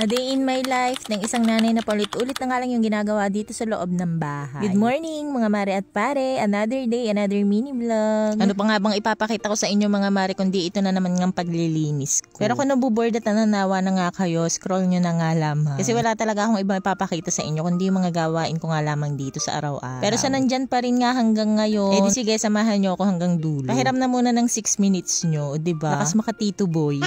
A day in my life ng isang nanay na paulit-ulit na nga lang yung ginagawa dito sa loob ng bahay. Good morning mga mare at pare, another day, another mini vlog. Ano pa nga bang ipapakita ko sa inyo mga mare kundi ito na naman ng paglilinis ko. Pero kung nabuboard at nananawa na nga kayo, scroll nyo na nga lamang. Kasi wala talaga akong ibang ipapakita sa inyo kundi yung mga gawain ko nga lamang dito sa araw-araw. Pero sa nandyan pa rin nga hanggang ngayon, di sige samahan nyo ako hanggang dulo. Pahiram na muna ng 6 minutes nyo, diba? Lakas makatito boy.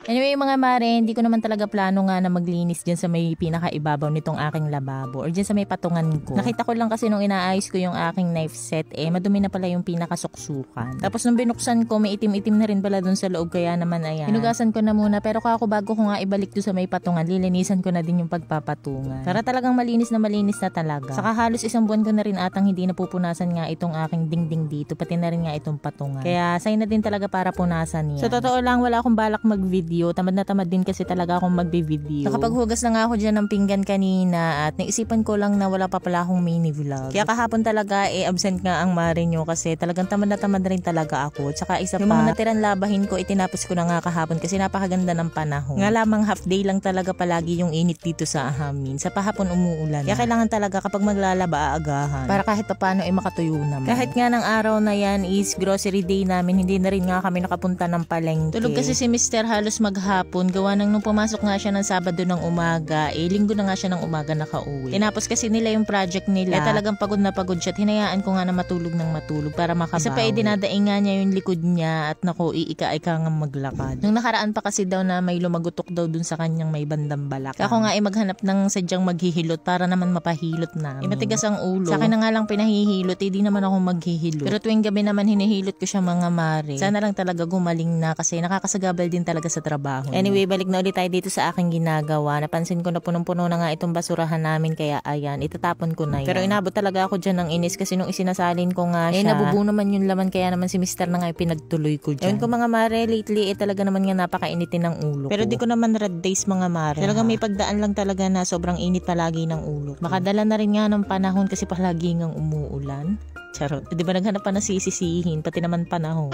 Anyway mga mare, hindi ko naman talaga plano nga na maglinis dyan sa may pinakaibabaw nitong aking lababo or dyan sa may patungan ko. Nakita ko lang kasi nung inaayos ko yung aking knife set madumi na pala yung pinakasuksukan. Tapos nung binuksan ko, may itim-itim na rin pala dun sa loob kaya naman ayan. Hinugasan ko na muna pero bago ko nga ibalik doon sa may patungan, lilinisan ko na din yung pagpapatungan. Para talagang malinis na talaga. Saka halos isang buwan ko na rin atang hindi napupunasan nga itong aking dingding dito, pati na rin nga itong patungan. Kaya sign na din talaga para punasan yan. Sa totoo lang, wala akong balak mag-video. Tamad na tamad din kasi talaga akong magbe-video. Nakapaghugas na nga ako dyan ng pinggan kanina at naisipan ko lang na wala pa pala akong mini vlog. Kaya kahapon talaga absent nga ang mare nyo kasi talagang tamad na tamad rin talaga ako. Tsaka isa yung mga natiran labahin ko itinapos ko na nga kahapon kasi napakaganda ng panahon. Nga lamang half day lang talaga palagi yung init dito sa amin. Sa pahapon umuulan. Kaya kailangan talaga kapag maglalaba aagahan. Para kahit paano ay makatuyo naman. Kahit nga ng araw na yan is grocery day namin, hindi na rin nga kami nakapunta ng palengke. Tulog kasi si Mr. halos maghapon, gawa nung pumasok nga siya ng Sabado ng umaga, Linggo na nga siya ng umaga nakauwi. Tinapos kasi nila yung project nila. Kaya talagang pagod na pagod siya. Hinayaan ko nga na matulog ng matulog para makabawi. Isa pa dinadaing nga niya yung likod niya at naku, iika-ika nga maglakad. Nung nakaraan pa kasi daw na may lumagutok daw dun sa kanyang may bandang balak. Ako nga maghanap ng sadyang maghihilot para naman mapahilot na. Matigas ang ulo. Sa akin na nga lang pinahihilot, di naman ako maghihilot. Pero tuwing gabi naman hinihilot ko siya mga mare. Sana lang talaga gumaling na kasi nakakasagabal din talaga sa trabaho. Anyway, balik na ulit tayo dito sa aking ginagawa. Napansin ko na punong-puno na nga itong basurahan namin kaya ayan, itatapon ko na yan. Pero inabot talaga ako dyan ng inis kasi nung isinasalin ko nga siya, nabubuo naman yung laman kaya naman si Mr. na nga pinagtuloy ko dyan. Ewan ko mga mare, lately talaga naman nga napakainitin ng ulo ko. Pero di ko naman red days mga mare. Talagang may pagdaan lang talaga na sobrang init palagi ng ulo. Makadala na rin nga ng panahon kasi palagi ngang umuulan. Charot. Di ba naghanap pa na sisisihin, pati naman panahon.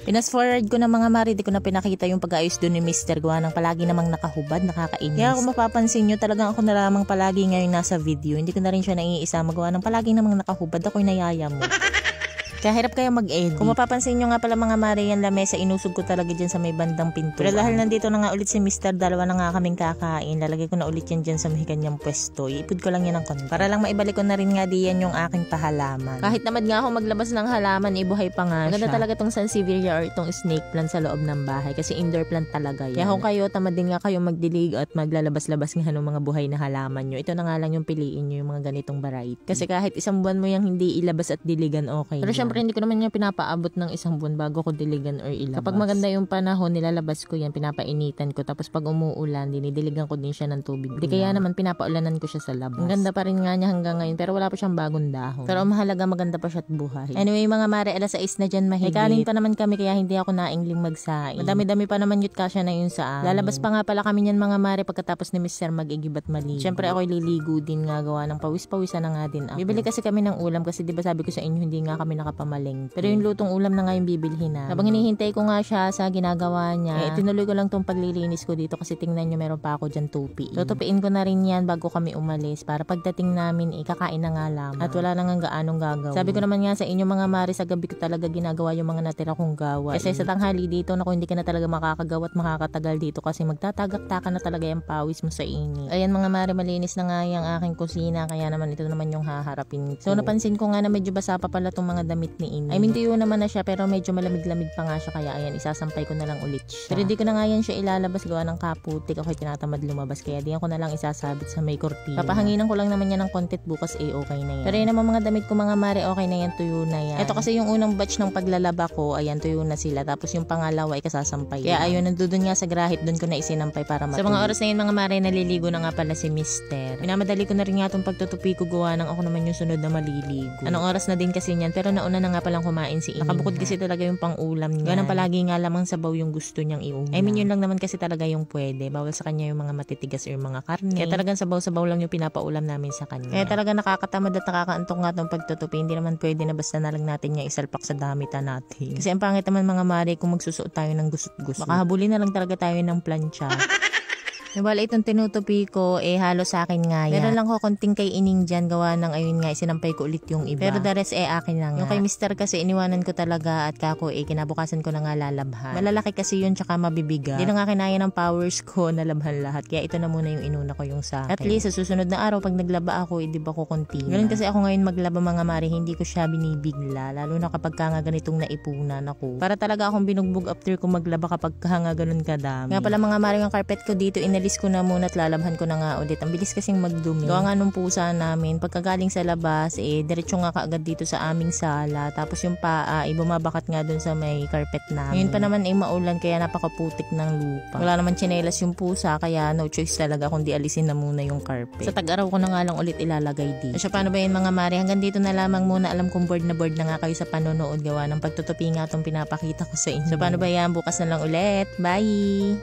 Pinas forward ko na mga mare, di ko na pinakita yung pag-ayos doon ni Mr. Gawa ng palagi namang nakahubad, nakakainis. Kaya kung mapapansin nyo, talagang ako na lamang palagi ngayon nasa video. Hindi ko na rin siya naiisa magawa ng palagi namang nakahubad, ako'y nayaya mo. Kaya hirap kayo mag-edit. Kung mapapansin nyo nga pala mga mare, yan lamesa, inusog ko talaga dyan sa may bandang pinto. Pero dahil nandito na nga ulit si Mr. Dalawa na nga kaming kakain, lalagay ko na ulit yan dyan sa may kanyang pwesto. Iipod ko lang yan ng konti. Para lang maibalik ko na rin nga diyan yung aking pahalaman. Kahit tamad nga ako maglabas ng halaman, buhay pa nga siya. Maganda talaga tong sansevieria or itong snake plant sa loob ng bahay kasi indoor plant talaga yan. Kaya kung kayo, tamad din nga kayo magdilig at maglalabas-labas nga ng mga buhay na halaman nyo, ito na nga lang yung piliin nyo yung mga ganitong variety. Kasi kahit isang buwan mo yung hindi ilabas at diligan, okay. Pero syempre hindi ko naman niya pinapaabot ng isang buwan bago ko diligan or ilabas. Kapag maganda yung panahon, nilalabas ko yan, pinapainitan ko. Tapos pag umuulan, dinidiligan ko din siya ng tubig. Di kaya naman pinapaulanan ko siya sa labas. Ang ganda pa rin nga niya hanggang ngayon, pero wala pa siyang bagong dahon. Pero mahalaga maganda pa siya at buhay. Anyway mga mare, alas 6 na dyan mahigit. May kanin pa naman kami kaya hindi ako naingling magsaing. Madami-dami pa naman yut kasya na yun sa amin. Lalabas pa nga pala kami niyan mga mare pagkatapos ni Mr. mag-igibat maligo. Siyempre ako'y liligo din nga gawa ng pawis-pawisan na nga din ako. Bibili kasi kami ng ulam kasi di ba sabi ko sa inyo hindi nga kami nakapamalengke. Pero yung lutong ulam na nga yung bibilhin na. Habang hinihintay ko nga siya sa ginagawa niya, tinuloy ko lang tong paglilinis ko dito kasi tingnan nyo meron pa ako dyan tupi. Tutupiin ko na rin yan bago kami umalis para pagdating namin kakain na nga lamang. At wala na nga gaanong gagawin. Sabi ko naman nga sa inyo mga mare, sa gabi ko talaga ginagawa yung mga natira kong gawa. Kasi sa tanghali dito, naku hindi ka na talaga makakagawa at makakatagal dito kasi magtatagak-taka na talaga yung pawis mo sa init. Ayan mga mare, malinis na nga yung aking kusina kaya naman ito naman yung haharapin ko. So napansin ko nga na medyo basa pa pala tong mga damit ni Ina. I mean tuyo naman na siya pero medyo malamig-lamig pa nga siya kaya ayan isasampay ko na lang ulit siya. Pero di ko na nga yan siya ilalabas gawa ng kaputik ako'y tinatamad lumabas kaya di ko na lang isasabit sa may kortina. Papahanginan ko lang naman yan ng kontit bukas okay na yan. Pero yun naman mga damit ko mga mare okay na yan, tuyo na yan. Ito kasi yung unang batch ng paglalaba ko ayan tuyo na sila tapos yung pangalawa ay kasasampay. Kaya ayun nandun nga sa grahit doon ko na isinampay para matuloy. Sa mga oras na yun mga mare naliligo na nga pala si Mister. Minamadali ko na rin nga itong pagtutupi ko gawa ng ako naman yung sunod na maliligo. Anong oras na din kasi niyan pero nauna na nga palang kumain si Ina. Nakabukod kasi talaga yung pang-ulam niya. Ganun palagi nga lamang sabaw yung gusto niyang iulam. I mean yun lang naman kasi talaga yung pwede. Bawal sa kanya yung mga matitigas or mga karne. Kaya talagang sabaw-sabaw lang yung pinapaulam namin sa kanya. Kaya talaga nakakatamad at nakakaantok nga itong pagtutupi. Hindi naman pwede na basta na lang natin niya isalpak sa damitan natin. Kasi ang pangit naman mga mare kung magsusuot tayo ng gusot-gusot. Baka habulin na lang talaga tayo ng plancha. Nabala itong tinutupi ko, halo sa akin nga yan. Meron lang ko konting kay ining dyan, gawa ng ayun nga, sinampay ko ulit yung iba. Pero the rest akin na nga. Yung kay Mr. kasi iniwanan ko talaga at kako kinabukasan ko na nga lalabhan. Malalaki kasi yun tsaka mabibigat. Hindi na nga kinaya ng powers ko na labhan lahat. Kaya ito na muna yung inuna ko yung sa akin. At least sa susunod na araw pag naglaba ako, di ba ko konti. Ganun kasi ako ngayon maglaba mga mare, hindi ko siya binibigla. Lalo na kapag ka nga ganitong naipunan ako. Para talaga akong binugbog after ko maglaba kapag ka nga ganun kadami. Nga pala mga mare, yung carpet ko dito, inalis ko na muna at lalabhan ko na nga ulit. Ang bilis kasing magdumi. Gawa nga nung pusa namin, pagkagaling sa labas, diretso nga kaagad dito sa aming sala. Tapos yung paa, bumabakat nga dun sa may carpet namin. Ngayon pa naman maulan, kaya napakaputik ng lupa. Wala naman tsinelas yung pusa, kaya no choice talaga kundi alisin na muna yung carpet. Sa tag-araw ko na nga lang ulit ilalagay dito. So paano ba yun mga mare? Hanggang dito na lamang muna. Alam kong bored na nga kayo sa panonood, gawa ng pagtutupi nga itong pinapakita ko sa inyo. So paano ba yan? Bukas na lang ulit. Bye!